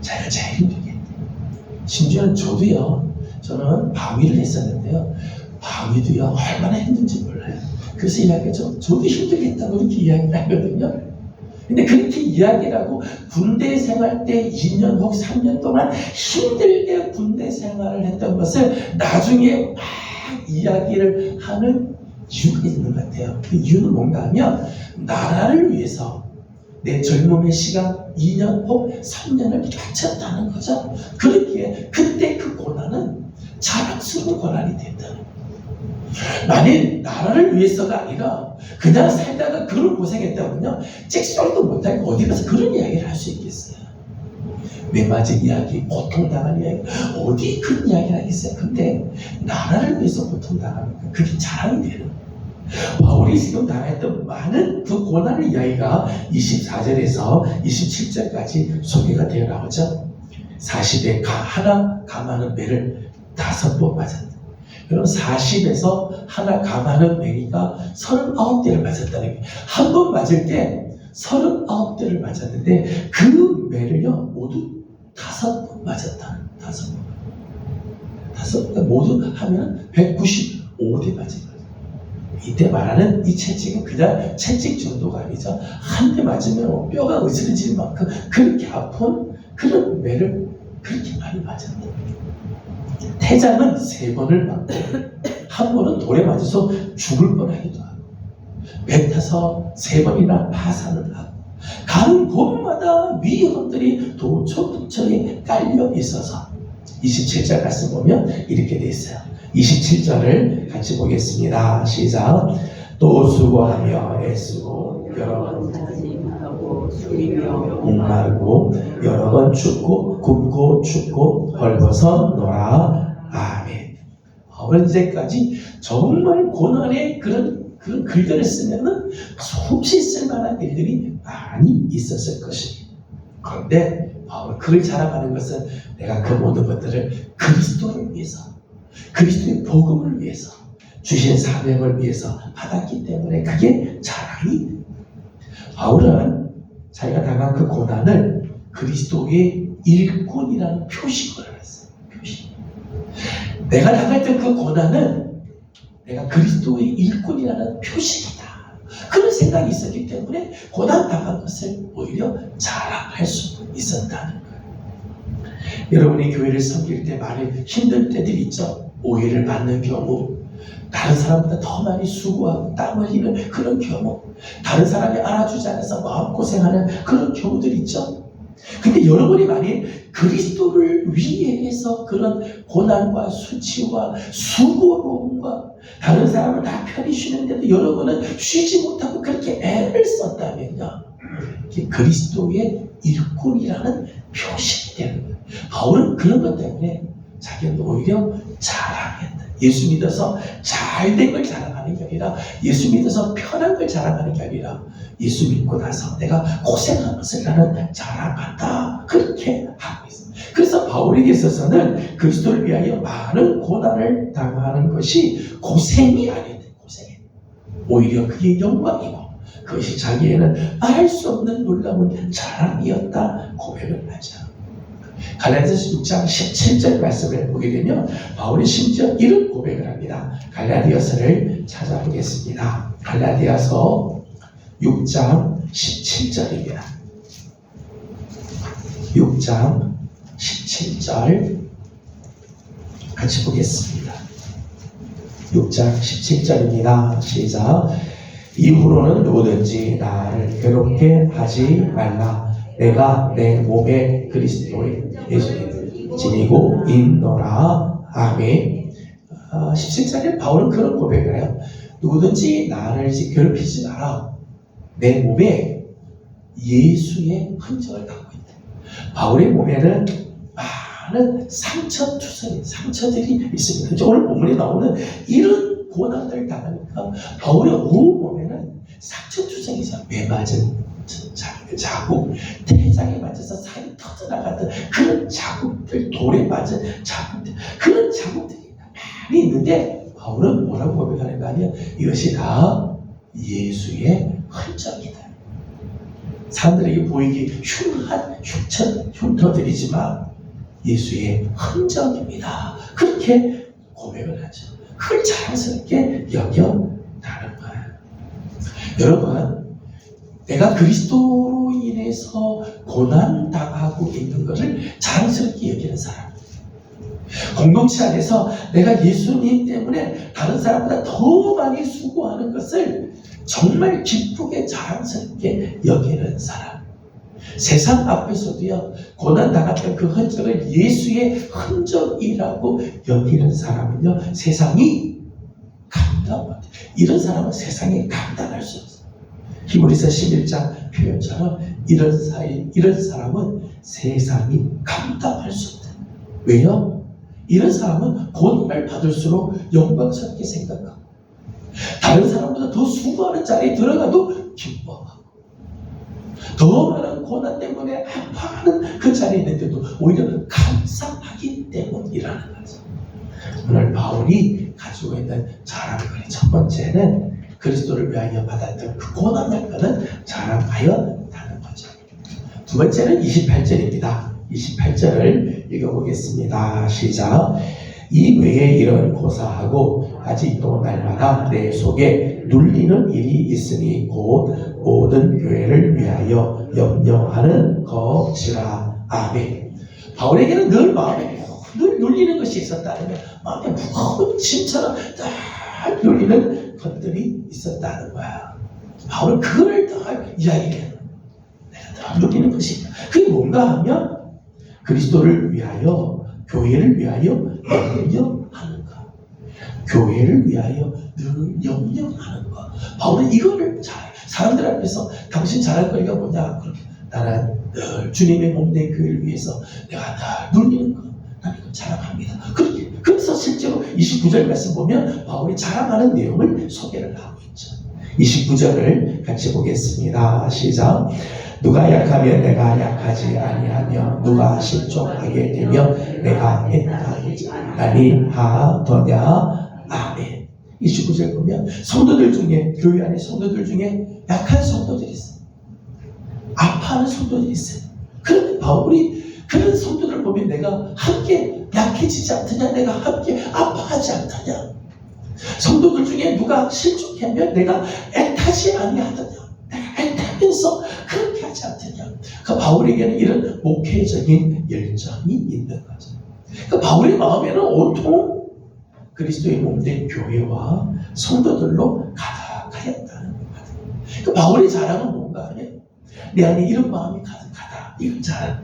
자기가 제일 힘들게 했대요. 심지어는 저는 방위를 했었는데요. 방위도요 얼마나 힘든지 몰라요. 그래서 이야기하죠. 저도 힘들게 했다고 이렇게 이야기를 하거든요. 근데 그렇게 이야기를 하고 군대 생활 때 2년 혹 3년 동안 힘들게 군대 생활을 했던 것을 나중에 막 이야기를 하는 이유가 있는 것 같아요. 그 이유는 뭔가 하면 나라를 위해서 내 젊음의 시간 2년 혹 3년을 바쳤다는 거죠. 그렇기에 그때 그 고난은 자랑스러운 고난이 된다는 거예요. 만일 나라를 위해서가 아니라 그냥 살다가 그런 고생했다면요 잭소리도 못하고 어디 가서 그런 이야기를 할 수 있겠어요. 매맞은 이야기, 고통당한 이야기 어디 그런 이야기를 하겠어요. 근데 나라를 위해서 고통당하니까 그게 자랑이 되는 거예요. 바울이 지금 당했던 많은 그 고난의 이야기가 24절에서 27절까지 소개가 되어 나오죠. 40에 하나 감하는 매를 5번 맞았다. 그럼 40에서 하나 감하는 매니까 39대를 맞았다는 거예요. 한 번 맞을 때 39대를 맞았는데 그 매를요 모두 5번 맞았다는 5번 모두 하면 195대 맞은 거예요. 이때 말하는 이 채찍은 그냥 채찍 정도가 아니죠. 한 대 맞으면 뼈가 으스러질 만큼 그렇게 아픈 그런 매를 그렇게 많이 맞았다. 태장은 3번을 맞고 한 번은 돌에 맞아서 죽을 뻔하기도 하고 배 타서 3번이나 파산을 하고 가는 곳마다 위험들이 도처에 깔려 있어서 27절 말씀 보면 이렇게 돼 있어요. 27절을 같이 보겠습니다. 시작. 또 수고하며 애쓰고 여러 번 다짐하고 술이며 목마르고 여러 번 춥고 굶고 춥고 헐벗어 놀아. 아멘. 바울은 이제까지 정말 고난의 그런 글들을 쓰면은 수없이 쓸만한 일들이 많이 있었을 것입니다. 그런데 바울은 그를 자랑하는 것은 내가 그 모든 것들을 그리스도를 위해서 그리스도의 복음을 위해서 주신 사명을 위해서 받았기 때문에 그게 자랑이. 바울은 자기가 당한 그 고난을 그리스도의 일꾼이라는 표식을 했어요. 표식. 내가 당했던 그 고난은 내가 그리스도의 일꾼이라는 표식이다. 그런 생각이 있었기 때문에 고난 당한 것을 오히려 자랑할 수 있었다는 거예요. 여러분이 교회를 섬길 때 많이 힘들 때들이 있죠. 오해를 받는 경우, 다른 사람보다 더 많이 수고하고 땀 흘리는 그런 경우, 다른 사람이 알아주지 않아서 마음고생하는 그런 경우들이 있죠. 근데 여러분이 만약 그리스도를 위해서 그런 고난과 수치와 수고로움과 다른 사람은 다 편히 쉬는데도 여러분은 쉬지 못하고 그렇게 애를 썼다면요, 이게 그리스도의 일꾼이라는 표시가 되는 거예요. 바울은 그런 것 때문에 자기는 오히려 자랑했다. 예수 믿어서 잘된 걸 자랑하는 게 아니라, 예수 믿어서 편한 걸 자랑하는 게 아니라, 예수 믿고 나서 내가 고생한 것을 나는 자랑한다, 그렇게 하고 있습니다. 그래서 바울에게 있어서는 그리스도를 위하여 많은 고난을 당하는 것이 고생이 아닌데, 고생이 오히려 그게 영광이고, 그것이 자기에는 말할 수 없는 놀라운 자랑이었다 고백을 하죠. 갈라디아서 6장 17절 말씀을 보게 되면 바울이 심지어 이런 고백을 합니다. 갈라디아서를 찾아보겠습니다. 갈라디아서 6장 17절입니다. 6장 17절 같이 보겠습니다. 6장 17절입니다. 시작. 이후로는 누구든지 나를 괴롭게 하지 말라. 내가 내 몸에 그리스도의 예수를 지니고 있노라. 아멘. 17절에 바울은 그런 고백을 해요. 누구든지 나를 괴롭히지 마라. 내 몸에 예수의 흔적을 갖고 있다. 바울의 몸에는 많은 상처들이 있습니다. 오늘 본문에 나오는 이런 고난을 당하니까 바울의 온 몸에는 상처투성이 있어요. 매 맞은 자국, 태장에 맞아서 살이 터져나가던 그런 자국들, 돌에 맞은 자국들, 그런 자국들이 많이 있는데 바울은 뭐라고 고백하는 거 아니에요? 이것이 다 예수의 흔적이다. 사람들에게 보이기 흉한 흉터들이지만 예수의 흔적입니다. 그렇게 고백을 하죠. 그걸 자랑스럽게 여겨나는 거예요. 여러분, 내가 그리스도로 인해서 고난당하고 있는 것을 자랑스럽게 여기는 사람, 공동체 안에서 내가 예수님 때문에 다른 사람보다 더 많이 수고하는 것을 정말 기쁘게 자랑스럽게 여기는 사람, 세상 앞에서도요 고난당했던 그 흔적을 예수의 흔적이라고 여기는 사람은요 세상이 감당합니다. 이런 사람은 세상에 감당할 수 없어요. 히브리서 11장 표현처럼 이런 사람은 세상이 감당할 수 없다. 왜요? 이런 사람은 고난을 받을수록 영광스럽게 생각하고 다른 사람보다 더 수고하는 자리에 들어가도 기뻐하고 더 많은 고난 때문에 아파하는 그 자리에 있는데도 오히려 감사하기 때문이라는 거죠. 오늘 바울이 가지고 있는 자랑거리 첫 번째는 그리스도를 위하여 받았던 그 고난을 그는 자랑하였다는 거죠. 두 번째는 28절입니다. 28절을 읽어보겠습니다. 시작. 이 외에 이런 고사하고 아직도 날마다 내 속에 눌리는 일이 있으니 곧 모든 교회를 위하여 염려하는 것이라. 아멘. 바울에게는 늘 마음에 늘 눌리는 것이 있었다는 거예요. 마음에 무거운 짐처럼 딱 눌리는 것들이 있었다는 거야. 바울은 그걸 다 이야기해요. 내가 다 눌리는 것이 있다. 그게 뭔가 하면 그리스도를 위하여, 교회를 위하여 염려하는 것. 교회를 위하여 늘 염려하는 것. 바울은 이거를 사람들 앞에서 당신 잘할 거리가 뭐냐? 그렇게 나는 늘 주님의 몸된 교회를 위해서 내가 늘 눌리는 것. 나는 이거 자랑합니다. 그렇게. 그래서 실제로 29절 말씀 보면 바울이 자랑하는 내용을 소개를 하고 있죠. 29절을 같이 보겠습니다. 시작. 누가 약하면 내가 약하지 아니하며 누가 실족하게 되면 내가 애타하지 아니하더냐. 아멘. 29절 보면 성도들 중에, 교회 안에 성도들 중에 약한 성도들이 있어요. 아파하는 성도들이 있어요. 그런데 바울이 그런 성도들을 보면 내가 함께 약해지지 않더냐, 내가 함께 아파하지 않더냐. 성도들 중에 누가 실족하면 내가 애타지 아니하더냐, 내가 애타면서 그렇게 하지 않더냐. 그 바울에게는 이런 목회적인 열정이 있는 거죠. 그 바울의 마음에는 온통 그리스도의 몸된 교회와 성도들로 가득하였다는 거예요. 그 바울의 자랑은 뭔가 하면 내 안에 이런 마음이 가득하다. 이 자랑.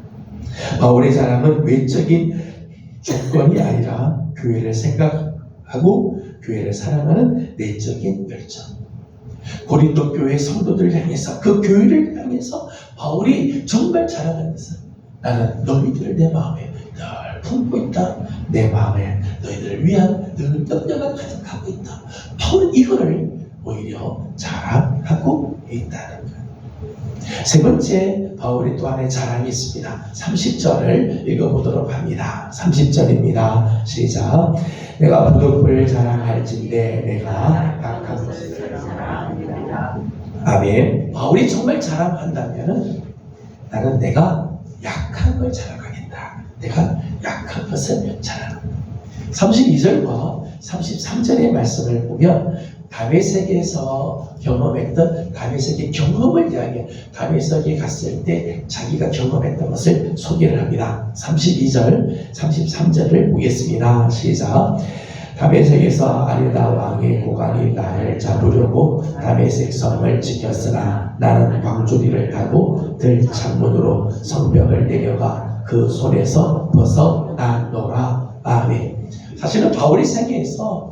바울의 자랑은 외적인 조건이 아니라 교회를 생각하고 교회를 사랑하는 내적인 열정. 고린도 교회 성도들을 향해서, 그 교회를 향해서 바울이 정말 자랑하는 것은, 나는 너희들을 내 마음에 늘 품고 있다. 내 마음에 너희들을 위한 늘 염려가 가득하고 있다. 바울은 이거를 오히려 자랑하고 있다는 거예요. 세 번째, 바울이 또 하나의 자랑이 있습니다. 30절을 읽어보도록 합니다. 30절입니다. 시작. 내가 부득불 자랑할진대 내가 약한 것을 자랑합니다. 아멘. 바울이 정말 자랑한다면 나는 내가 약한 걸 자랑하겠다. 내가 약한 것을 자랑합니다. 32절과 33절의 말씀을 보면 다메섹에서 경험했던 다메섹의 경험을 이야기해, 다메섹에 갔을 때 자기가 경험했던 것을 소개를 합니다. 32절, 33절을 보겠습니다. 시작. 다메섹에서 아리다 왕의 고관이 나를 잡으려고 다메섹 성을 지켰으나 나는 광주리를 타고 들 창문으로 성벽을 내려가 그 손에서 벗어나노라. 아멘. 사실은 바울의 생애에서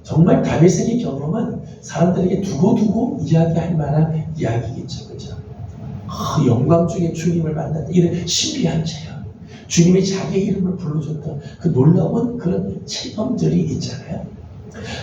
정말 다메섹의 경험은 사람들에게 두고두고 이야기할 만한 이야기겠죠. 그죠? 영광 중에 주님을 만났다. 이런 신비한 체험. 주님이 자기의 이름을 불러줬던 그 놀라운 그런 체험들이 있잖아요.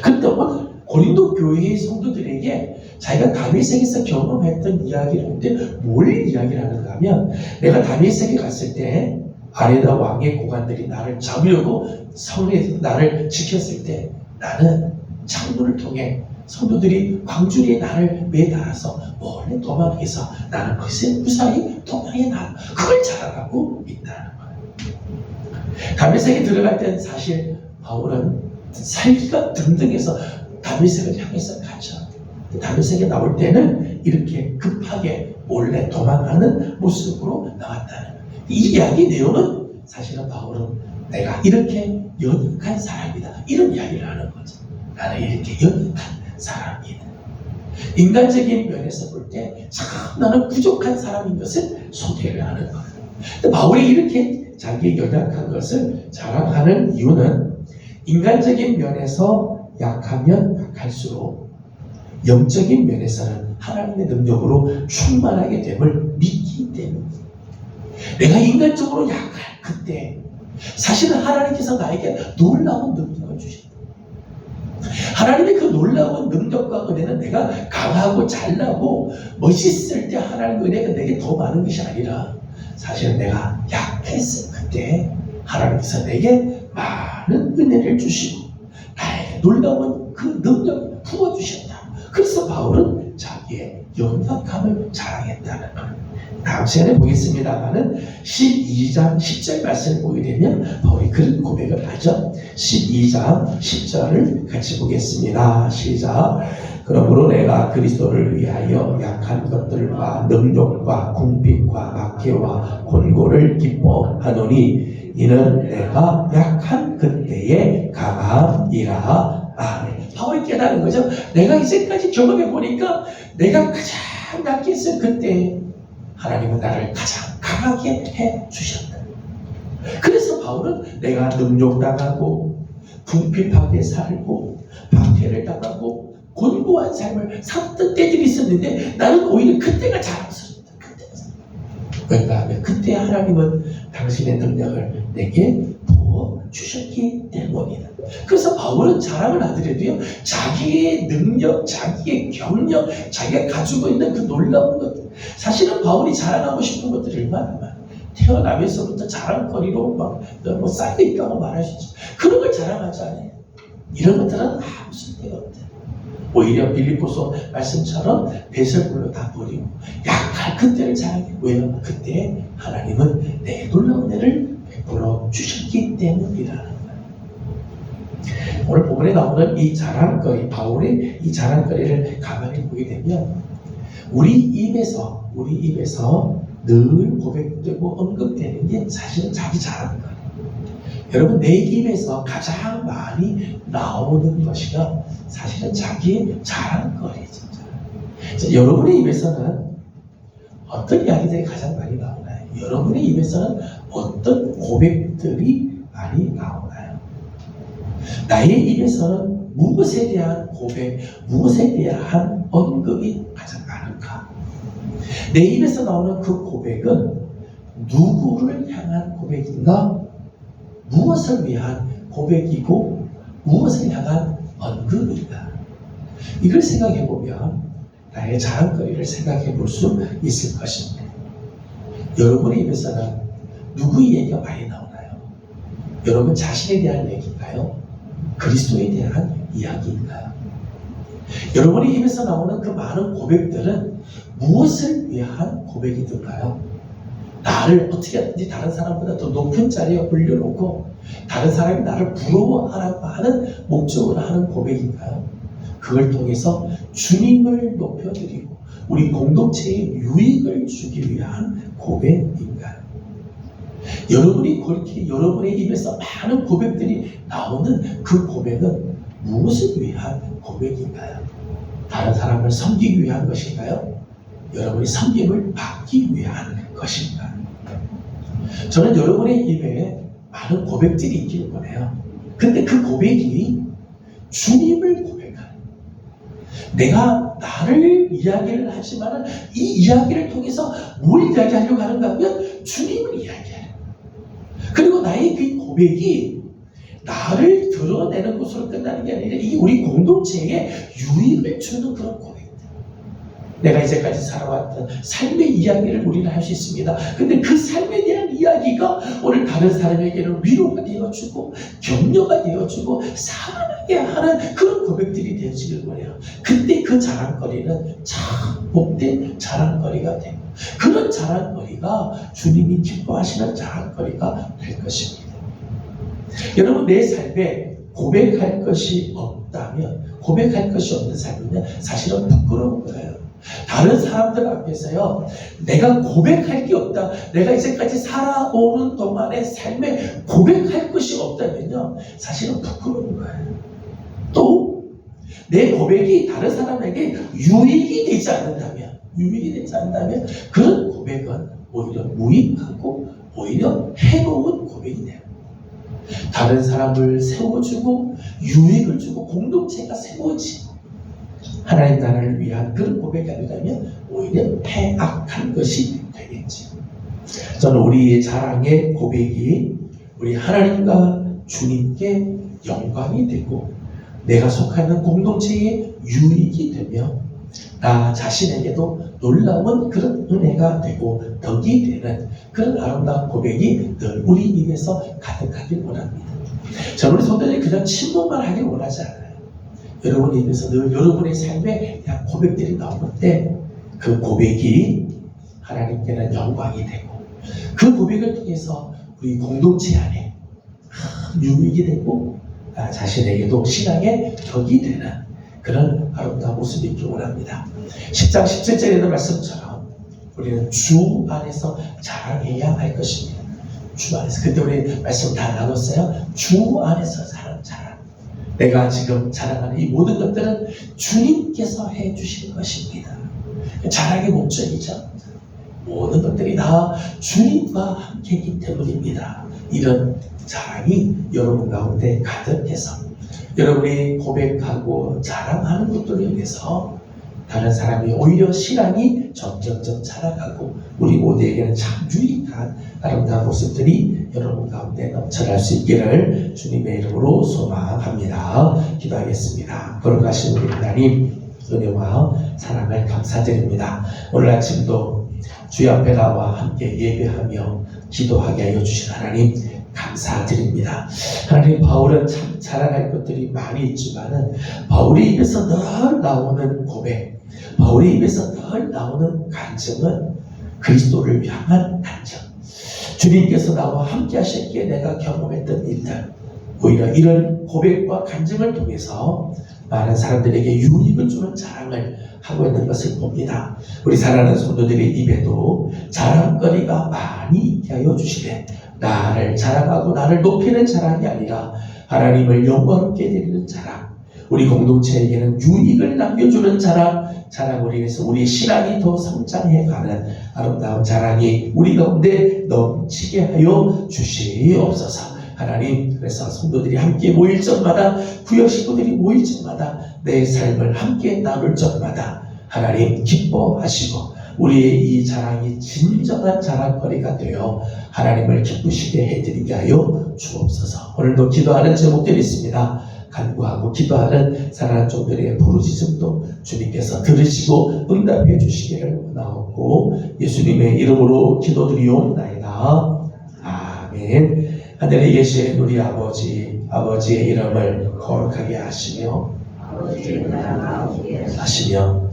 그런데 오늘 고린도 교회의 성도들에게 자기가 다메섹에서 경험했던 이야기를 하는데 뭘 이야기를 하는가 하면, 내가 다메섹에 갔을 때 아레다 왕의 고관들이 나를 잡으려고 성에서 나를 지켰을 때 나는 창문을 통해 성도들이 광주리에 나를 매달아서 몰래 도망해서 나는 그것에 무사히 도망해 나, 그걸 자랑하고 있다는 거예요. 다메섹에 들어갈 때는 사실 바울은 살기가 등등해서 다메섹을 향해서 가죠. 다메섹에 나올 때는 이렇게 급하게 몰래 도망하는 모습으로 나왔다는 거예요. 이 이야기 내용은 사실은 바울은 내가 이렇게 연약한 사람이다, 이런 이야기를 하는 거죠. 나는 이렇게 연약한 사람이다. 인간적인 면에서 볼 때 참 나는 부족한 사람인 것을 소개를 하는 거예요. 근데 바울이 이렇게 자기의 연약한 것을 자랑하는 이유는 인간적인 면에서 약하면 약할수록 영적인 면에서는 하나님의 능력으로 충만하게 됨을 믿기 때문입니다. 내가 인간적으로 약할 그때 사실은 하나님께서 나에게 놀라운 능력을 주셨다. 하나님의 그 놀라운 능력과 은혜는 내가 강하고 잘나고 멋있을 때 하나님의 은혜가 내게 더 많은 것이 아니라 사실은 내가 약했을 그때 하나님께서 내게 많은 은혜를 주시고 나에게 놀라운 그 능력을 부어주셨다. 그래서 바울은 자기의 연약함을 자랑했다는 거예요. 다음 시간에 보겠습니다만은 12장 10절 말씀을 보게 되면 바울이 그런 고백을 하죠. 12장 10절을 같이 보겠습니다. 시작. 그러므로 내가 그리스도를 위하여 약한 것들과 능력과 궁핍과 박해와 곤고를 기뻐하노니 이는 내가 약한 그때에 강함이라. 아멘. 바울이 깨달은 거죠. 내가 이제까지 경험해 보니까 내가 가장 약했을 그때 하나님은 나를 가장 강하게 해 주셨다. 그래서 바울은 내가 능욕당하고 궁핍하게 살고 박해를 당하고 곤고한 삶을 살았던 때들이 있었는데 나는 오히려 그때가 자랑스럽다. 왜냐하면 그때 하나님은 당신의 능력을 내게 부어주셨기 때문이다. 그래서 바울은 자랑을 하더라도요, 자기의 능력, 자기의 경력, 자기가 가지고 있는 그 놀라운 것들, 사실은 바울이 자랑하고 싶은 것들이 얼마나 많아. 태어나면서부터 자랑거리로 막 쌓여 있다고 말할 수 있죠. 그런 걸 자랑하지 않아요. 이런 것들은 아무 쓸데가 없다. 오히려 빌립보서 말씀처럼 배설물로 다 버리고 약할 그때를 자랑해. 왜요? 그때 하나님은 내 놀라운 은혜를 베풀어 주셨기 때문이라는 거예요. 오늘 본문에 나오는 이 자랑거리, 바울의 이 자랑거리를 가만히 보게 되면 우리 입에서 늘 고백되고 언급되는 게 사실은 자기 자랑거리. 여러분, 내 입에서 가장 많이 나오는 것이가 사실은 자기의 자랑거리죠. 여러분의 입에서는 어떤 이야기들이 가장 많이 나오나요? 여러분의 입에서는 어떤 고백들이 많이 나오나요? 나의 입에서는 무엇에 대한 고백, 무엇에 대한 언급이 가장 많을까? 내 입에서 나오는 그 고백은 누구를 향한 고백인가? 무엇을 위한 고백이고 무엇을 향한 언급인가? 이걸 생각해 보면 나의 자랑거리를 생각해 볼 수 있을 것입니다. 여러분의 입에서는 누구의 얘기가 많이 나오나요? 여러분 자신에 대한 얘기인가요? 그리스도에 대한 이야기인가요? 여러분의 입에서 나오는 그 많은 고백들은 무엇을 위한 고백이던가요? 나를 어떻게 하든지 다른 사람보다 더 높은 자리에 올려놓고 다른 사람이 나를 부러워하라고 하는 목적으로 하는 고백인가요? 그걸 통해서 주님을 높여드리고 우리 공동체의 유익을 주기 위한 고백인가요? 여러분이 그렇게 여러분의 입에서 많은 고백들이 나오는 그 고백은 무엇을 위한 고백인가요? 다른 사람을 섬기기 위한 것인가요? 여러분이 섬김을 받기 위한 것인가요? 저는 여러분의 입에 많은 고백들이 있기를 원해요. 근데 그 고백이 주님을 고백하는, 내가 나를 이야기를 하지만 이 이야기를 통해서 뭘 이야기하려고 하는가 하면 주님을 이야기해요. 그리고 나의 그 고백이 나를 드러내는 것으로 끝나는 게 아니라 이게 우리 공동체에 유익을 주는 그런 고백입니다. 내가 이제까지 살아왔던 삶의 이야기를 우리는 할 수 있습니다. 근데 그 삶에 대한 이야기가 오늘 다른 사람에게는 위로가 되어주고 격려가 되어주고 사랑하게 하는 그런 고백들이 되어지길 원해요. 그때 그 자랑거리는 참 복된 자랑거리가 되고 그런 자랑거리가 주님이 기뻐하시는 자랑거리가 될 것입니다. 여러분, 내 삶에 고백할 것이 없다면, 고백할 것이 없는 삶이면 사실은 부끄러운 거예요. 다른 사람들 앞에서요, 내가 고백할 게 없다, 내가 이제까지 살아오는 동안의 삶에 고백할 것이 없다면요, 사실은 부끄러운 거예요. 또 내 고백이 다른 사람에게 유익이 되지 않는다면, 그런 고백은 오히려 무익하고 오히려 해로운 고백이 돼요. 다른 사람을 세워주고 유익을 주고 공동체가 세워지고 하나님 나라를 위한 그런 고백이 아니라면 오히려 패악한 것이 되겠지. 저는 우리의 자랑의 고백이 우리 하나님과 주님께 영광이 되고 내가 속하는 공동체에 유익이 되며 나 자신에게도 놀라운 그런 은혜가 되고 덕이 되는 그런 아름다운 고백이 늘 우리 입에서 가득하길 원합니다. 저는 우리 성도들이 그냥 침묵만 하길 원하지 않아요. 여러분의 입에서 늘 여러분의 삶에 대한 고백들이 나오는데 그 고백이 하나님께는 영광이 되고 그 고백을 통해서 우리 공동체 안에 유익이 되고 나 자신에게도 신앙의 덕이 되는 그런 아름다운 모습이 있길 원합니다. 10장 17절에도 말씀처럼 우리는 주 안에서 자랑해야 할 것입니다. 주 안에서. 그때 우리 말씀 다 나눴어요. 주 안에서 자랑. 내가 지금 자랑하는 이 모든 것들은 주님께서 해주신 것입니다. 자랑의 목적이죠. 모든 것들이 다 주님과 함께이기 때문입니다. 이런 자랑이 여러분 가운데 가득해서 여러분이 고백하고 자랑하는 것들로 인해서 다른 사람이 오히려 신앙이 점점점 자라가고 우리 모두에게는 참 유익한 아름다운 모습들이 여러분 가운데 넘쳐날 수 있기를 주님의 이름으로 소망합니다. 기도하겠습니다. 거룩하신 우리 하나님, 은혜와 사랑을 감사드립니다. 오늘 아침도 주의 앞에 나와 함께 예배하며 기도하게 하여 주신 하나님 감사드립니다. 하나님, 바울은 참 자랑할 것들이 많이 있지만은 바울의 입에서 늘 나오는 고백, 바울의 입에서 늘 나오는 간증은 그리스도를 향한 간증, 주님께서 나와 함께 하셨기에 내가 경험했던 일들, 오히려 이런 고백과 간증을 통해서 많은 사람들에게 유익을 주는 자랑을 하고 있는 것을 봅니다. 우리 사랑하는 성도들의 입에도 자랑거리가 많이 있게 하여 주시되 나를 자랑하고 나를 높이는 자랑이 아니라 하나님을 영광롭게 드리는 자랑, 우리 공동체에게는 유익을 남겨주는 자랑으로 인해서 우리의 신앙이 더 성장해가는 아름다운 자랑이 우리 가운데 넘치게 하여 주시옵소서. 하나님, 그래서 성도들이 함께 모일 적마다, 구역 식구들이 모일 적마다, 내 삶을 함께 나눌 적마다 하나님 기뻐하시고 우리의 이 자랑이 진정한 자랑거리가 되어 하나님을 기쁘시게 해드리게 하여 주옵소서. 오늘도 기도하는 제목들이 있습니다. 간구하고 기도하는 사랑하는 종들의 부르짖음도 주님께서 들으시고 응답해 주시기를 원하옵고 예수님의 이름으로 기도드리옵나이다. 아멘. 하늘에 계신 우리 아버지의 이름을 거룩하게 하시며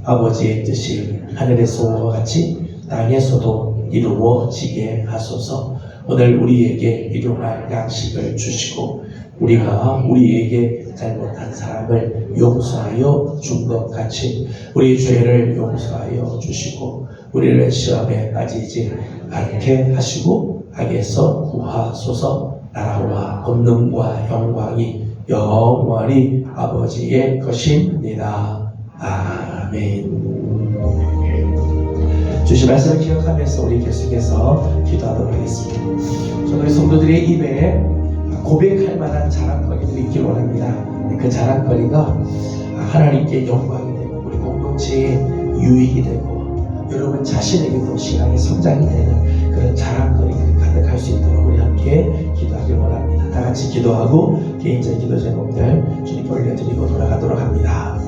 아버지의 뜻이 하늘에서와 같이 땅에서도 이루어지게 하소서. 오늘 우리에게 일용할 양식을 주시고 우리가 우리에게 잘못한 사람을 용서하여 준 것 같이 우리 죄를 용서하여 주시고 우리를 시험에 빠지지 않게 하시고 악에서 구하소서. 나라와 권능과 영광이 영원히 아버지의 것입니다. 아멘. 주신 말씀을 기억하면서 우리 계속해서 기도하도록 하겠습니다. 저는 우리 성도들의 입에 고백할 만한 자랑거리들이 있길 원합니다. 그 자랑거리가 하나님께 영광이 되고 우리 공동체에 유익이 되고 여러분 자신에게도 신앙의 성장이 되는 그런 자랑거리들이 가득할 수 있도록 우리 함께 기도하길 원합니다. 다 같이 기도하고 개인적인 기도 제목들 주님 올려드리고 돌아가도록 합니다.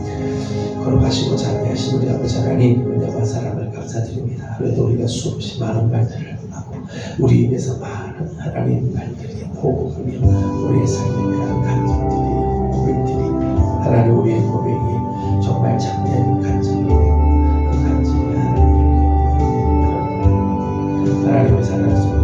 거룩하시고 자비하신 우리 아버지 하나님, 은혜와 사랑을 감사드립니다. 하루에도 우리가 수없이 많은 말들을 하고 우리 입에서 많은 하나님 말들이 호흡이며 우리의 삶에 대한 감정들이 고백들이 하나님 우리의 고백이 정말 참된 간증이 되고 그 간증이 하나님의 그런 하나님의 사랑을